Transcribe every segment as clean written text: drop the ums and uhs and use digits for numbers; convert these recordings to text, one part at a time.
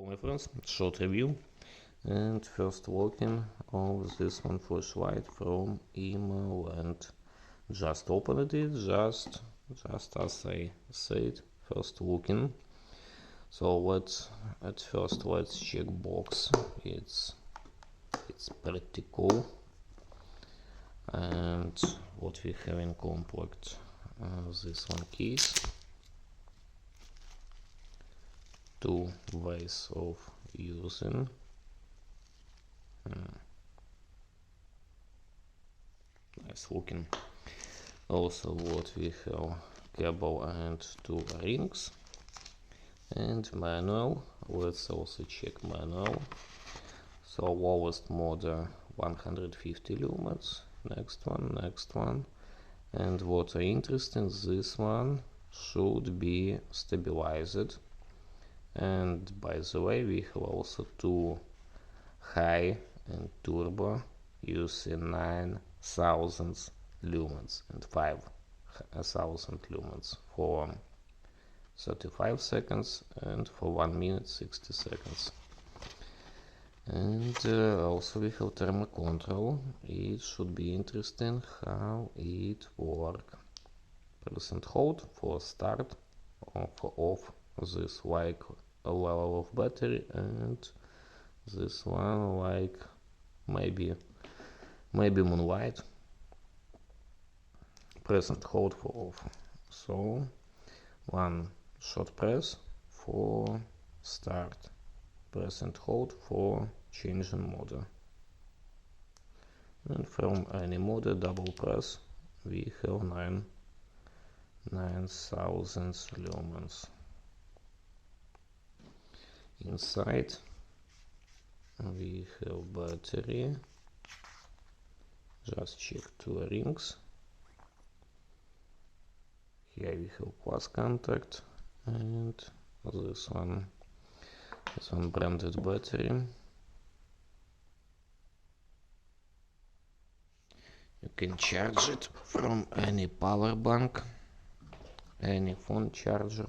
my friends, short review and first working of this one flashlight from IMALENT. Just opened it, just as I said, first looking. So let's check box. It's pretty cool. And what we have in complex, this one case, 2 ways of using. Nice looking. Also what we have, cable and 2 rings and manual. Let's also check manual. So lowest mode 150 lumens. Next one. And what are interesting, this one should be stabilized. And by the way, we have also 2 high and turbo using 9000 lumens and 5000 lumens for 35 seconds and for 1 minute 60 seconds. And also we have thermal control. It should be interesting how it works. Press and hold for start or for off. This like a level of battery, and this one like maybe moonlight. Press and hold for off. So one short press for start. Press and hold for changing mode. And from any mode, double press, we have 9000 lumens. Inside we have battery. Just check 2 rings. Here we have plus contact, and this one branded battery. You can charge it from any power bank, any phone charger.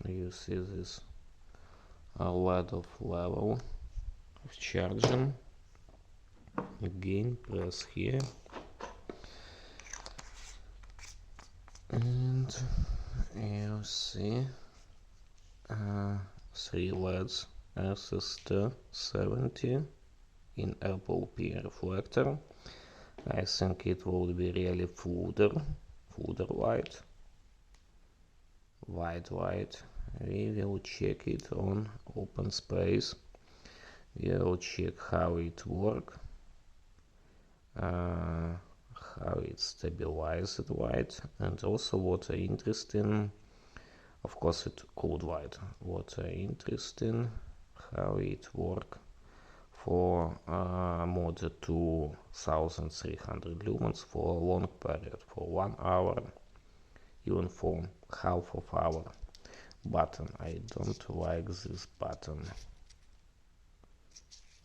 You see this a lot of level of charging. Again, press here, and you see 3 LEDs SST70 in Apple P reflector. I think it will be really flutter light, white light. We will check it on open space. We will check how it works, how it stabilized light, and also what are interesting, of course it cold light. What are interesting, how it works for mode 2300 lumens for a long period, for 1 hour, even for half of hour. Button, I don't like this button.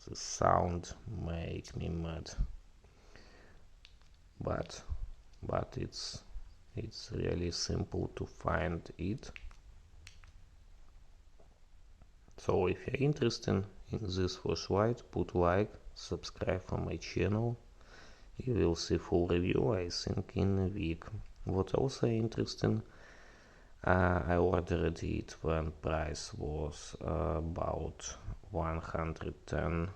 The sound make me mad. But it's really simple to find it. So if you're interested in this flashlight, put like, subscribe for my channel. You will see full review, I think, in a week. What also interesting, I ordered it when price was about $110,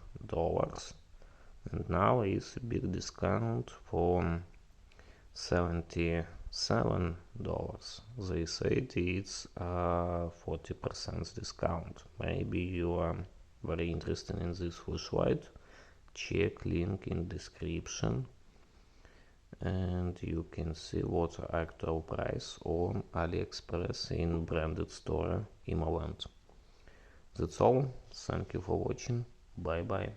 and now is a big discount for $77. They said it's 40% discount. Maybe you are very interested in this flashlight. Check link in description, and you can see what actual price on AliExpress in branded store IMALENT. That's all. Thank you for watching. Bye bye.